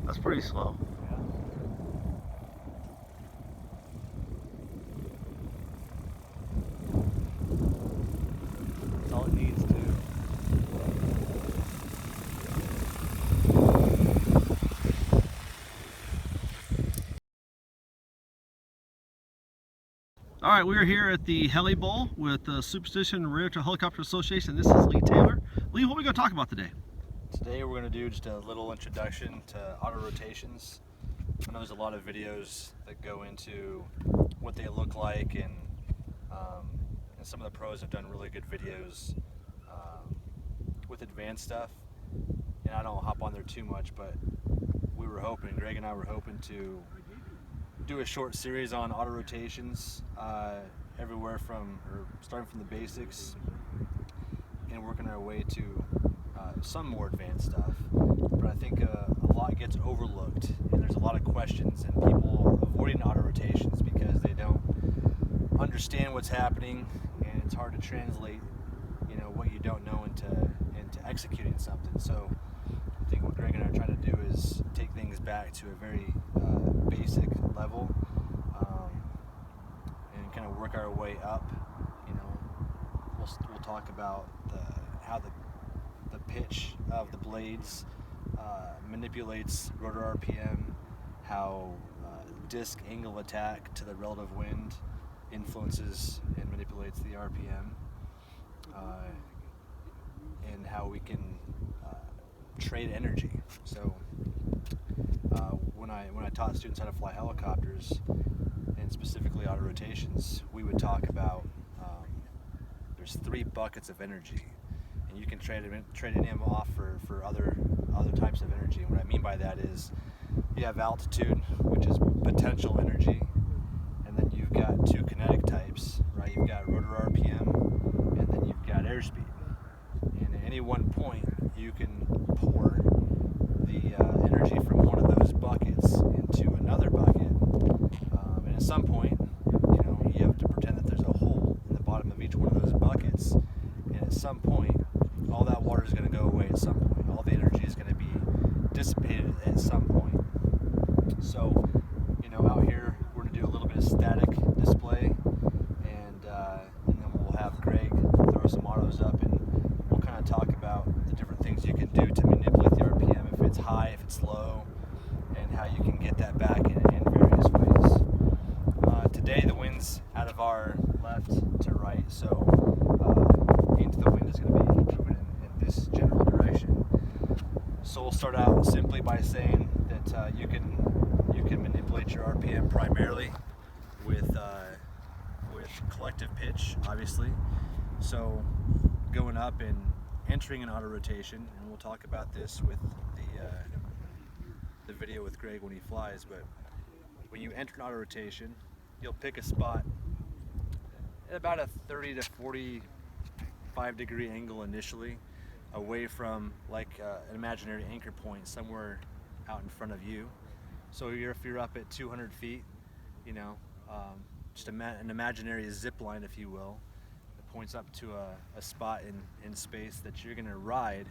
That's pretty slow. Yeah. That's all it needs to. All right, we are here at the Heli Bowl with the Superstition Rear to Helicopter Association. This is Lee Taylor. Lee, what are we going to talk about today? Today we're going to do just a little introduction to auto rotations. I know there's a lot of videos that go into what they look like, and some of the pros have done really good videos with advanced stuff. And I don't hop on there too much, but Greg and I were hoping to do a short series on auto rotations, everywhere from, or starting from the basics and working our way to some more advanced stuff. But I think a lot gets overlooked, and there's a lot of questions and people avoiding auto rotations because they don't understand what's happening, and it's hard to translate, what you don't know into executing something. So I think what Greg and I are trying to do is take things back to a very basic level, and kind of work our way up. We'll talk about how the pitch of the blades manipulates rotor RPM, how disc angle of attack to the relative wind influences and manipulates the RPM, and how we can trade energy. So when I taught students how to fly helicopters, and specifically auto rotations, we would talk about there's 3 buckets of energy, and you can trade them off for other types of energy. And what I mean by that is you have altitude, which is potential energy, and then you've got 2 kinetic types, right? You've got rotor RPM, and then you've got airspeed. And at any one point, you can pour the energy from one of those buckets into another bucket, and at some point, you have to pretend that there's a hole in the bottom of each one of those buckets, and at some point, all that water is going to go away at some point. All the energy is going to be dissipated at some point. So, out here, we're going to do a little bit of static display, and then we'll have Greg throw some autos up, and we'll kind of talk about the different things you can do to manipulate the RPM, if it's high, if it's low, and how you can get that back in various ways. Today the wind's out of our left to right, so into the wind is going to be moving in this general direction. So we'll start out simply by saying that you can manipulate your RPM primarily with collective pitch, obviously. So going up and entering an auto rotation, and we'll talk about this with the video with Greg when he flies, but when you enter an auto rotation, you'll pick a spot at about a 30 to 45 degree angle initially, away from like an imaginary anchor point somewhere out in front of you. So if you're up at 200 feet, just an imaginary zip line, if you will, that points up to a spot in space that you're going to ride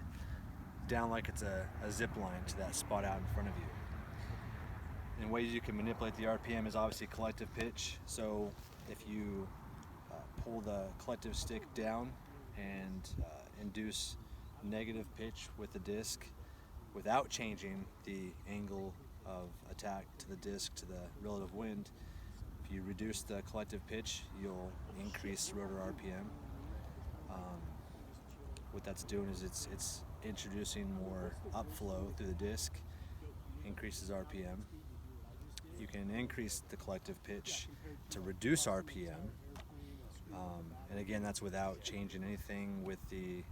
down like it's a zip line to that spot out in front of you. And ways you can manipulate the RPM is obviously collective pitch. So if you pull the collective stick down and induce negative pitch with the disc without changing the angle of attack to the disc to the relative wind, if you reduce the collective pitch, you'll increase rotor RPM. What that's doing is it's introducing more upflow through the disc, increases RPM. You can increase the collective pitch to reduce RPM, and again, that's without changing anything with the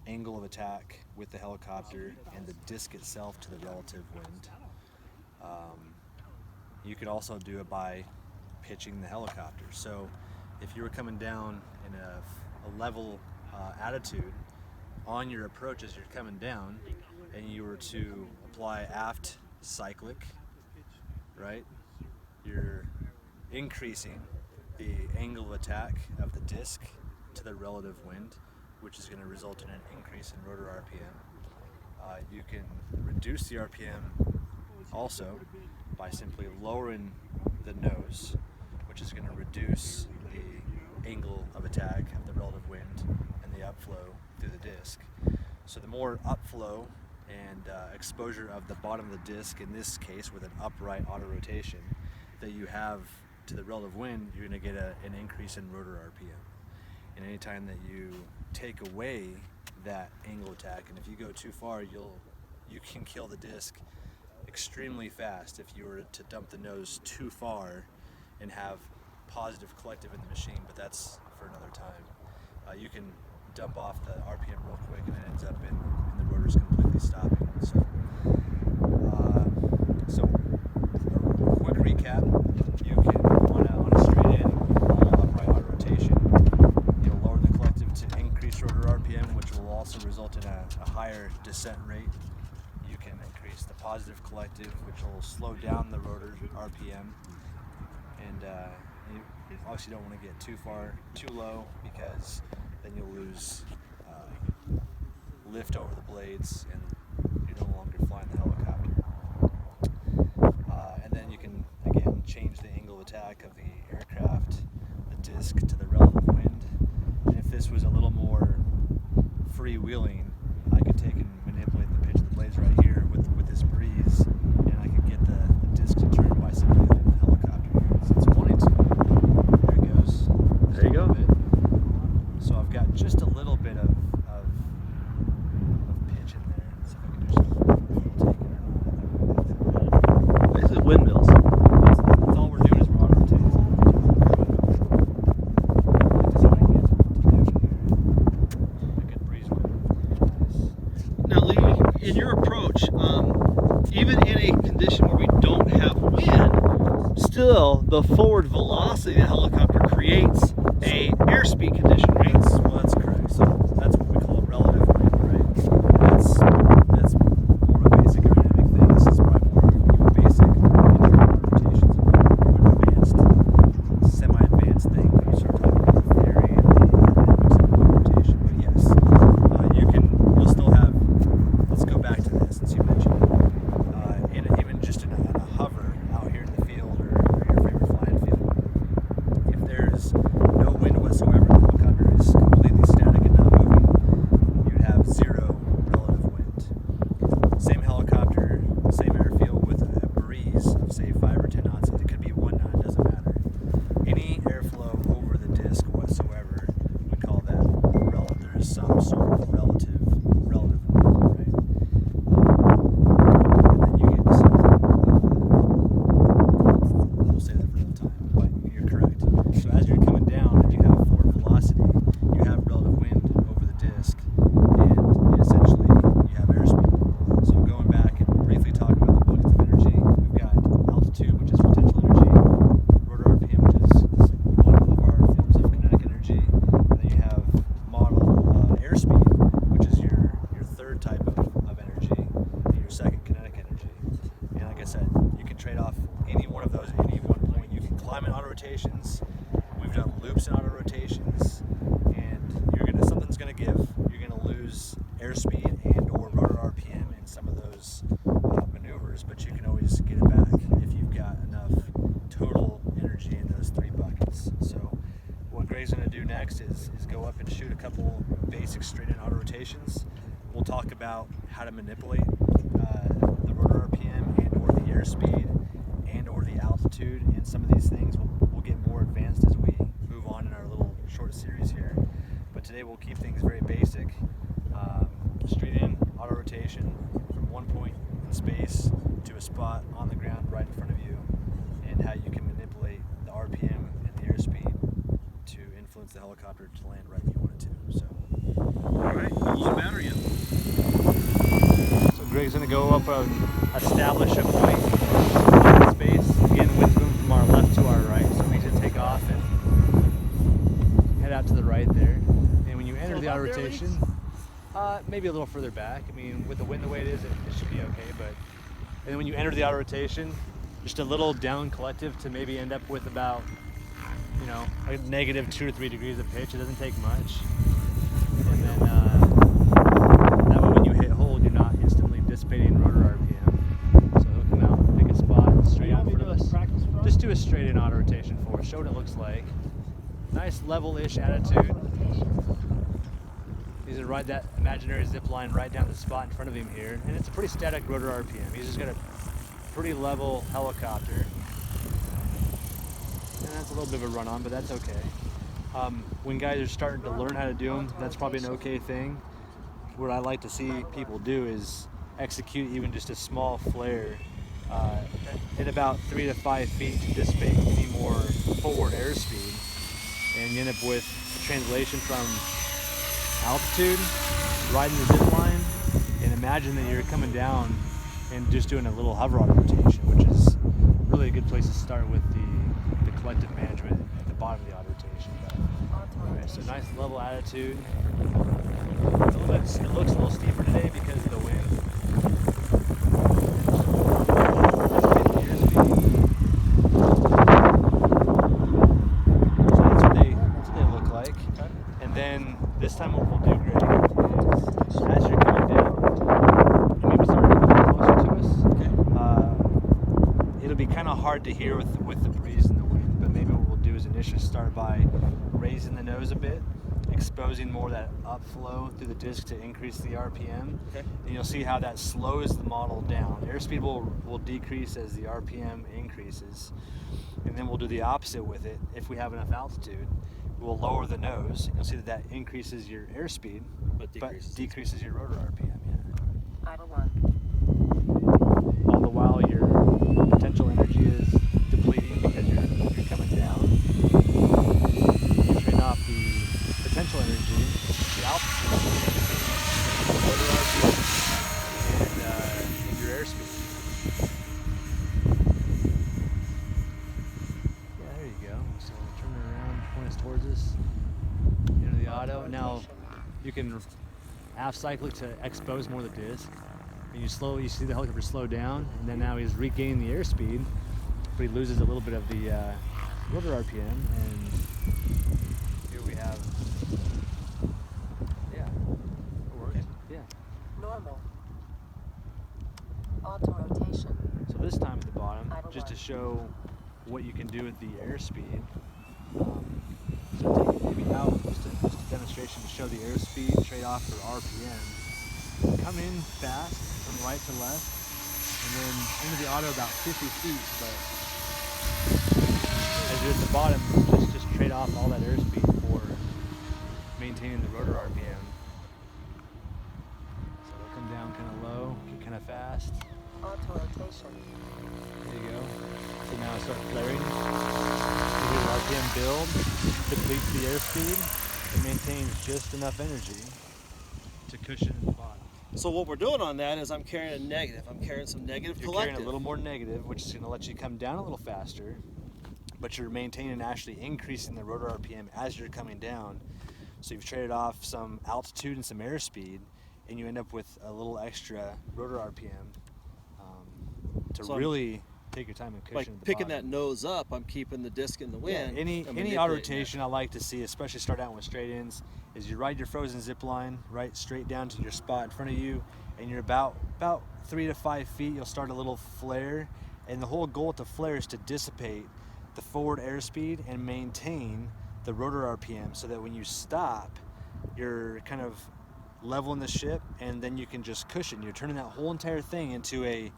angle of attack with the helicopter and the disc itself to the relative wind. You could also do it by pitching the helicopter. So if you were coming down in a level attitude on your approach as you're coming down, and you were to apply aft cyclic, right, you're increasing the angle of attack of the disc to the relative wind, which is going to result in an increase in rotor RPM. You can reduce the RPM also by simply lowering the nose, which is going to reduce the angle of attack of the relative wind and the upflow through the disc. So the more upflow and exposure of the bottom of the disc, in this case with an upright auto rotation, that you have to the relative wind, you're going to get an increase in rotor RPM. And anytime that you take away that angle attack, and if you go too far, you can kill the disc extremely fast if you were to dump the nose too far and have positive collective in the machine, but that's for another time. You can dump off the RPM real quick and it ends up in the rotors completely stopping. So a quick recap, you can on a straight in upright auto rotation, you'll lower the collective to increase rotor RPM, which will also result in a higher descent rate. You can increase the positive collective, which will slow down the rotor RPM, and you obviously don't want to get too low, because then you'll lose lift over the blades and you're no longer flying the helicopter. And then you can again change the angle of attack of the aircraft, the disc to the relative wind. And if this was a little more freewheeling, I could take and manipulate the pitch of the blades right here with this breeze, and I could get the disc to turn by simply holding the helicopter here. So it's wanting to. There it goes. There you go. So I've got just a little bit of pitch in there. Let's see if I can just take it out. This is windmills. That's all we're doing is we're auto rotating. Just want to get to do there. A good breeze wind. Nice. Now, Lee, in your approach, even in a condition where we don't have wind, still the forward velocity of the helicopter creates a airspeed condition, right? That's correct. So that's what we call a relative wind, right? That's more of a basic aerodynamic thing. This is probably more even basic internal rotations, more advanced, semi-advanced thing when you start talking about the theory and the aerodynamics of rotation. But yes, you'll still have. Let's go back to this since you mentioned it. Even just in a hover out here in the field or your favorite flying field, if there's no wind whatsoever, the helicopter is completely static and not moving, you'd have zero relative wind. Same helicopter, same airfield with a breeze of say 5 or 10 knots, it could be 1 knot, it doesn't matter. Any airflow over the disc whatsoever, we call that relative. There is some sort of relative wind, right? And then you get we'll say that for another time, but you're correct. So as you're coming down and you have forward velocity, you have relative wind over the disc, and essentially you have airspeed. So going back and briefly talking about the buckets of energy, we've got altitude, which is potential energy, rotor RPM, which is one of our forms of kinetic energy, and then you have model airspeed, which is your third type of energy, and your second kinetic energy. And like I said, you can trade off any one of those at any one point. You can climb in auto rotations. We've done loops in auto rotations, and something's gonna give. You're gonna lose airspeed and or rotor RPM in some of those maneuvers, but you can always get it back if you've got enough total energy in those 3 buckets. So what Greg's gonna do next is go up and shoot a couple basic straight-in auto rotations. We'll talk about how to manipulate the rotor RPM and or the airspeed and or the altitude, and some of these things we'll get more advanced as we move on in our little short series here. But today we'll keep things very basic. Straight in auto rotation from one point in space to a spot on the ground right in front of you, and how you can manipulate the RPM and the airspeed to influence the helicopter to land right where you want it to. So, All right, low battery in. so Greg's going to go up and establish a point in space, again with room from our left to our right. So we should take off and head out to the right there. And when you enter the auto rotation, maybe a little further back. I mean, with the wind the way it is, it should be okay. But and then when you enter the auto rotation, just a little down collective to maybe end up with about, a negative 2 or 3 degrees of pitch. It doesn't take much. And then that way when you hit hold, you're not instantly dissipating rotor RPM. So he'll come out that imaginary zip line right down the spot in front of him here, and it's a pretty static rotor RPM. He's just got a pretty level helicopter, and that's a little bit of a run-on, but that's okay. When guys are starting to learn how to do them, that's probably an okay thing. What I like to see people do is execute even just a small flare at about 3 to 5 feet to dissipate any more forward airspeed, and you end up with a translation from altitude, riding the zip line, and imagine that you're coming down and just doing a little hover auto rotation, which is really a good place to start with the collective management at the bottom of the auto rotation. Alright, so nice level attitude. It looks a little steeper today because of the wind. So that's what they look like. And then this time what we'll do, Greg, is as you're coming down, and maybe start a little closer to us. It'll be kind of hard to hear with the breeze and the wind, but maybe what we'll do is initially start by raising the nose a bit, exposing more of that upflow through the disc to increase the RPM. Okay. And you'll see how that slows the model down. Airspeed will decrease as the RPM increases. And then we'll do the opposite with it. If we have enough altitude, we'll lower the nose. You'll see that increases your airspeed, but decreases your rotor RPM. Yeah. Idle one. All the while your potential energy is depleting because you're coming down. You train off the potential energy, the altitude, rotor RPM, and your airspeed. Yeah, there you go. So turn it around, point us towards us, into the auto. Now you can half cycle it to expose more of the disc. And you see the helicopter slow down, and then now he's regaining the airspeed, but he loses a little bit of the rotor RPM, and here we have, yeah, it worked, yeah. Normal. Autorotation. So this time at the bottom, just to show what you can do with the airspeed. So take maybe out, just a demonstration to show the airspeed trade-off for RPM. Come in fast from right to left, and then into the auto about 50 feet, but as you're at the bottom, just trade off all that airspeed for maintaining the rotor RPM. So they'll come down kind of low, get kind of fast. Autorotation. There you go. So now start flaring. You hear the RPM build, depletes the airspeed, and maintains just enough energy to cushion at the bottom. So what we're doing on that is I'm carrying a negative. I'm carrying some negative You're collective. carrying a little more negative, which is going to let you come down a little faster, but you're maintaining and actually increasing the rotor RPM as you're coming down. So you've traded off some altitude and some airspeed, and you end up with a little extra rotor RPM to really take your time and cushion like at the picking bottom. that nose up, I'm keeping the disc in the wind. Yeah, any auto rotation I like to see, especially start out with straight ins, is you ride your frozen zip line right straight down to your spot in front of you, and you're about 3 to 5 feet. You'll start a little flare, and the whole goal with the flare is to dissipate the forward airspeed and maintain the rotor RPM, so that when you stop, you're kind of leveling the ship, and then you can just cushion. You're turning that whole entire thing into a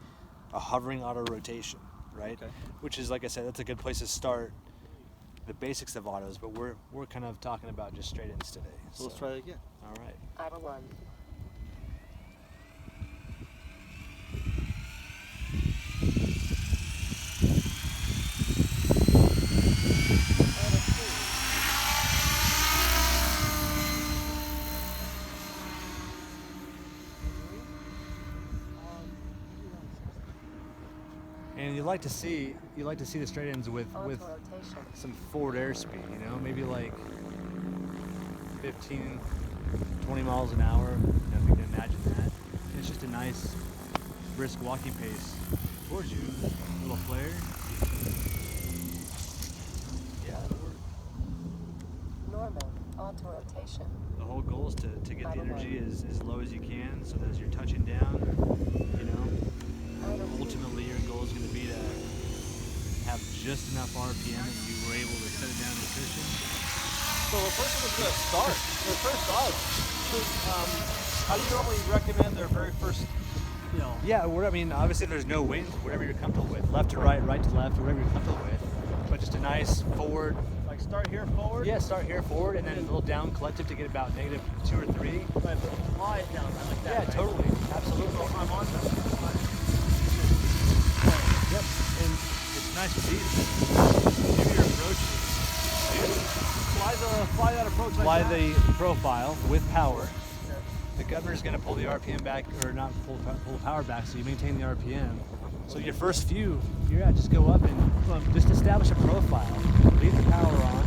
hovering auto rotation, right? Okay. Which is, like I said, that's a good place to start the basics of autos, but we're kind of talking about just straight ins today. So let's try that again. All right. Idle one. And you like to see the straight ins with some forward airspeed, you know, maybe like 15, 20 miles an hour, you know, if you can imagine that. And it's just a nice brisk walking pace towards you. A little flare. Yeah, that'll work. Normal. Autorotation. The whole goal is to get the energy as low as you can, so that as you're touching down, you know, ultimately your goal is going to be to have just enough RPM that you were able to set it down to cushion. So the person was going to start their first auto. How do you normally recommend their very first, you know? Yeah, I mean, obviously there's no wind, whatever you're comfortable with. Left to right, right to left, whatever you're comfortable with. But just a nice forward. Like start here forward? Yeah, start here forward and then a little down collective to get about -2 or 3. Right, but fly it down. I like that. Yeah, right? totally. Absolutely. So I'm on that. Yep. And it's nice to see. Maybe your approach Fly that approach like fly that. the profile with power. The governor's going to pull the RPM back, or not pull the power back, so you maintain the RPM. So your first few, just go up and just establish a profile. Leave the power on,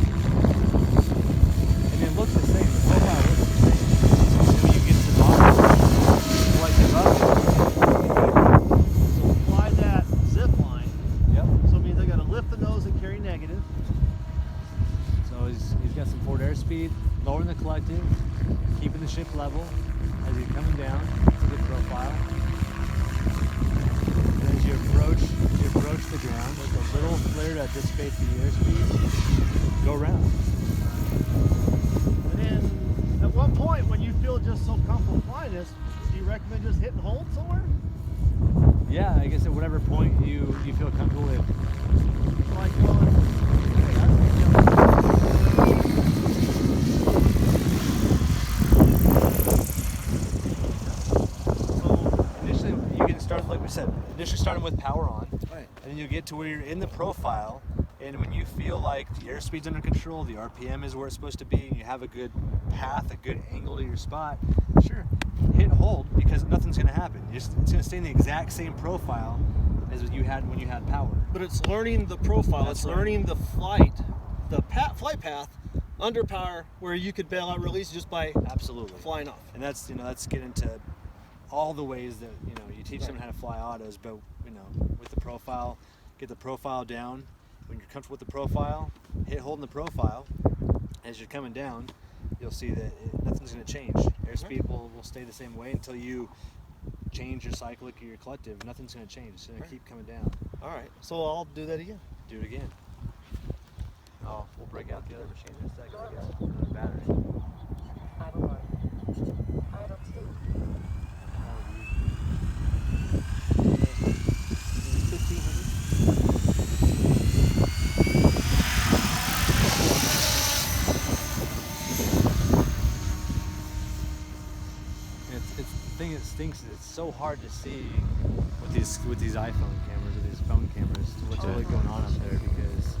and it looks the same. The profile looks the same. So when you get to the bottom, like give up. So fly that zip line. Yep. So it means I got to lift the nose and carry negative. So he's got some forward airspeed, lowering the collective, keeping the ship level as you're coming down to the profile. And as you approach the ground, there's a little flare to dissipate the airspeed. Go around. And then at one point when you feel just so comfortable flying this, do you recommend just hit and hold somewhere? Yeah, I guess at whatever point you feel comfortable with. Like going, Initially, you can start, like we said, initially starting with power on. right. And then you get to where you're in the profile, and when you feel like the airspeed's under control, the RPM is where it's supposed to be, and you have a good path, a good angle to your spot, sure, hit hold, because nothing's going to happen. It's going to stay in the exact same profile as you had when you had power. But it's learning the profile. That's it's right. learning the flight flight path under power where you could bail out release just by Absolutely. flying off. And that's getting into all the ways that you teach someone how to fly autos, but with the profile, get the profile down. When you're comfortable with the profile, hit hold in the profile. As you're coming down, you'll see that nothing's going to change. Airspeed will stay the same way until you change your cyclic or your collective. Nothing's going to change. It's going to keep coming down. All right, so I'll do that again. Do it again. Oh, we'll break out the other machine in a second. I guess another battery. Idle 1. Idle 2. 1500. The thing that stinks is it's so hard to see with these iPhone cameras or these phone cameras what's really going on up there, because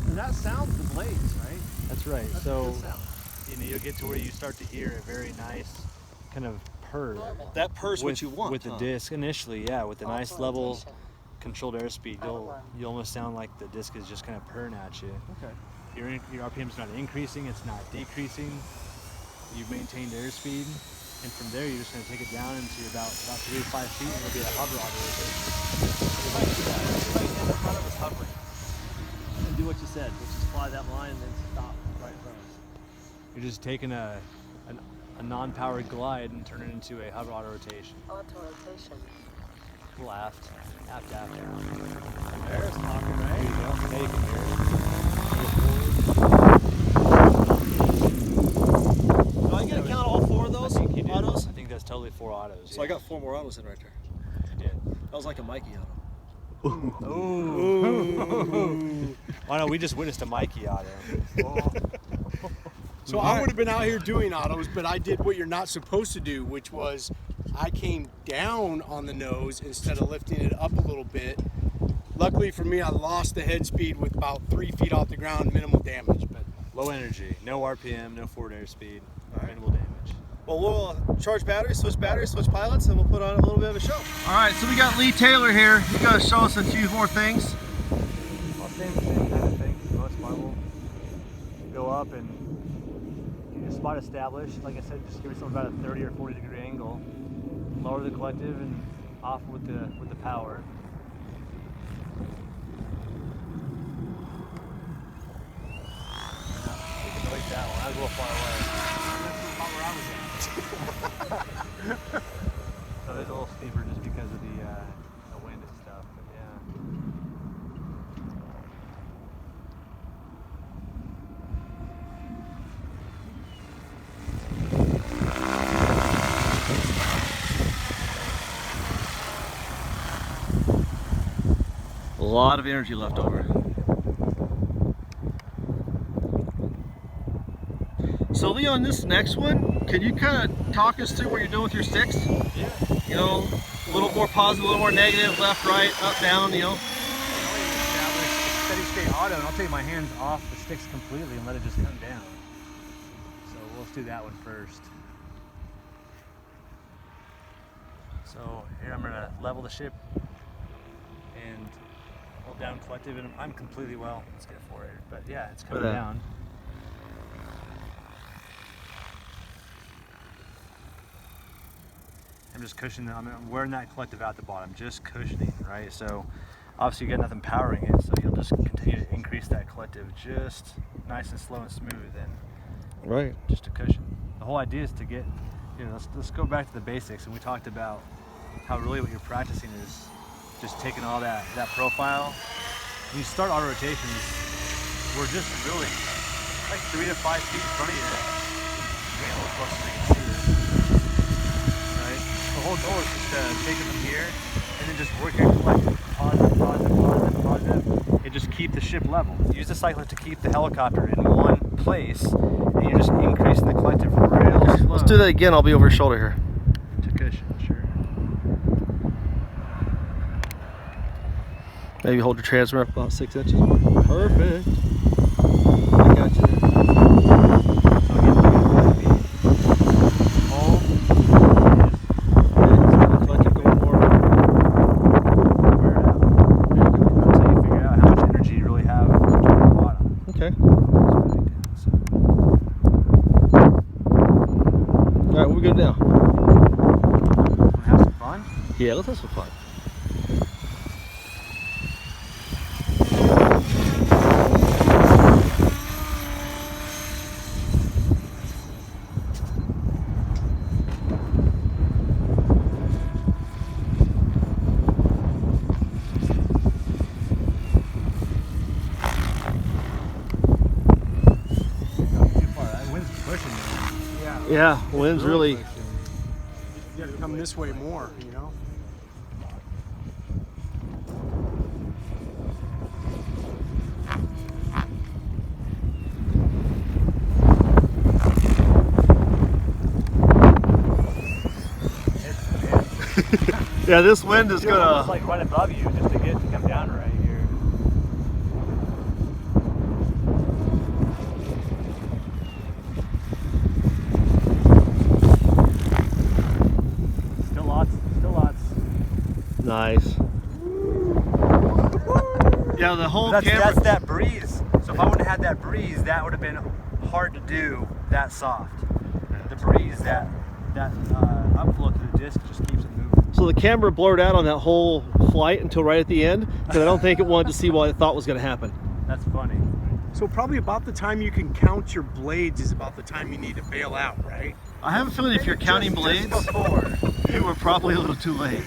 And that sounds the blades, right? that's right. That's a So good sound. you'll get to where you start to hear a very nice kind of purr That purr's with, what you want. with the huh? disc initially, yeah, with a nice level Autorotation. controlled airspeed. You almost sound like the disc is just kind of purring at you. Okay. Your RPM's not increasing, it's not decreasing. You've maintained airspeed, and from there you're just going to take it down into about 3 to 5 feet, and it'll be a hover autorotation. And do what you said, which is fly that line and then stop right in front of us. You're just taking a non-powered glide and turn it into a hover autorotation. Autorotation. Full aft. Aft. There's talking, There right? you go. Now you can hear it. Do I get to count all 4 of those I think you do. autos? I think that's totally 4 autos. So I got 4 more autos in right there. You did. That was like a Mikey auto. Ooh. Oh no, we just witnessed a Mikey auto. So I would have been out here doing autos, but I did what you're not supposed to do, which was I came down on the nose instead of lifting it up a little bit. Luckily for me, I lost the head speed with about 3 feet off the ground, minimal damage. But Low energy, no RPM, no forward airspeed, right. minimal damage. Well, we'll charge batteries, switch pilots, and we'll put on a little bit of a show. All right, so we got Lee Taylor here. He's going to show us a few more things. Well, same kind of thing. Most part, we'll go up and get your spot established. Like I said, just give yourself about a 30 or 40 degree angle. Lower the collective and off with the power. We can delete that one. I was a little far away. So it's a little steeper just because of the wind and stuff, but yeah. lot of energy left over. So Leon, this next one, can you kind of talk us through what you're doing with your sticks? Yeah. You know, a little more positive, a little more negative, left, right, up, down, you know? Establish steady state auto, and I'll take my hands off the sticks completely and let it just come down. So let's do that one first. So here I'm gonna level the ship and hold down collective, and I'm completely, well, let's get forward, but yeah, it's coming down. I'm just cushioning, I'm wearing that collective out the bottom, just cushioning, right? So obviously you got nothing powering it, so you'll just continue to increase that collective just nice and slow and smooth, and right, just a cushion. The whole idea is to get, you know, let's go back to the basics, and we talked about how really what you're practicing is just taking all that profile. When you start auto rotations, we're just really like 3 to 5 feet in front of you. Get a little closer so you can see this. Right? The whole goal is just to take it from here and then just work your collective. Positive, positive, positive, positive. And just keep the ship level. Use the cycler to keep the helicopter in one place, and you're just increasing the collective real slow. Let's do that again. I'll be over your shoulder here. To cushion, sure. Maybe hold your transmitter up about 6 inches more. Perfect. I got you there. So again, we're going to be hold, Collective going forward. wear it out. Until you figure out how much energy you really have at the bottom. Okay. So, All right, we're good now. wanna have some fun? Yeah, let's have some fun. Not too far. That wind's pushing me. Yeah. Yeah, wind's really. pushing. You gotta come this way more, you know? Yeah, this wind is It's gonna. like right above you just to get to come down right here. Still lots, still lots. Nice. Yeah, the whole That's camera. that breeze. So if I wouldn't have had that breeze, that would have been hard to do that soft. The breeze, that upflow to the disc just keeps it moving. So the camera blurred out on that whole flight until right at the end, because I don't think it wanted to see what it thought was going to happen. That's funny. So probably about the time you can count your blades is about the time you need to bail out, right? I have a feeling if you're counting blades, Just before. you were probably a little too late.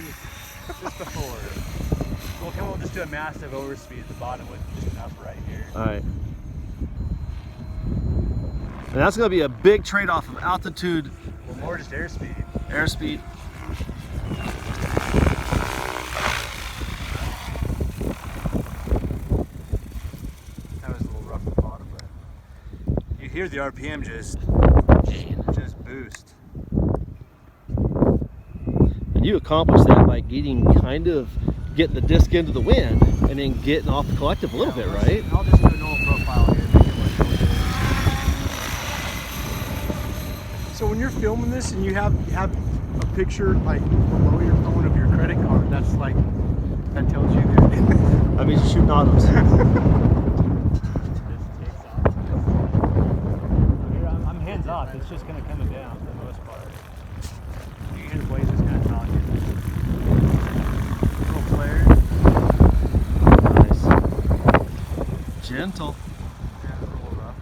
Just before. Well, come on, we'll just do a massive overspeed at the bottom with just an up right here. All right. And that's going to be a big trade-off of altitude, Well, more just airspeed. airspeed. That was a little rough at the bottom, but you hear the RPM just boost. And you accomplish that by getting the disc into the wind and then getting off the collective a little bit, right? I'll just do a normal profile here. Make it look really good. So when you're filming this and you have a picture like below your phone of your credit card, that's like, that tells you that. I mean, you're shooting autos. Just takes off. Here, I'm hands off. It's just kind of coming down for the most part. You can hear the blades just kind of talking. Little flares. Nice. Gentle. Yeah, a little rough.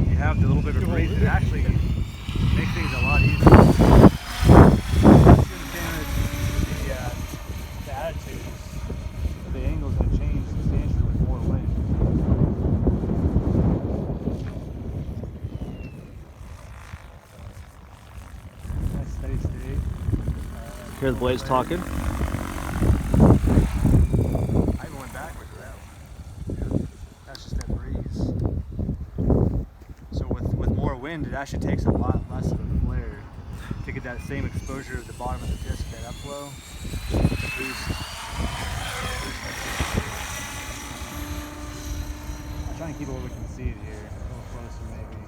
You have the little bit of breeze. It actually makes things a lot easier. The attitudes, the angle is going to change substantially with more wind. Hear the blades talking. I even went backwards with that one. That's just that breeze. So with more wind, it actually takes a lot less of a flare to get that same exposure of the bottom of the disc, that upflow. I'll try and keep it where we can see it here. A little closer maybe.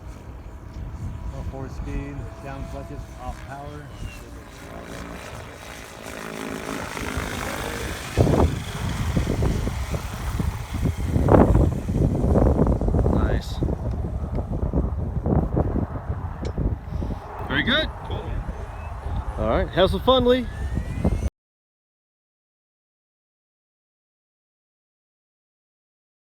Low forward speed, down clutches, off power. Nice. Very good. All right, have some fun, Lee.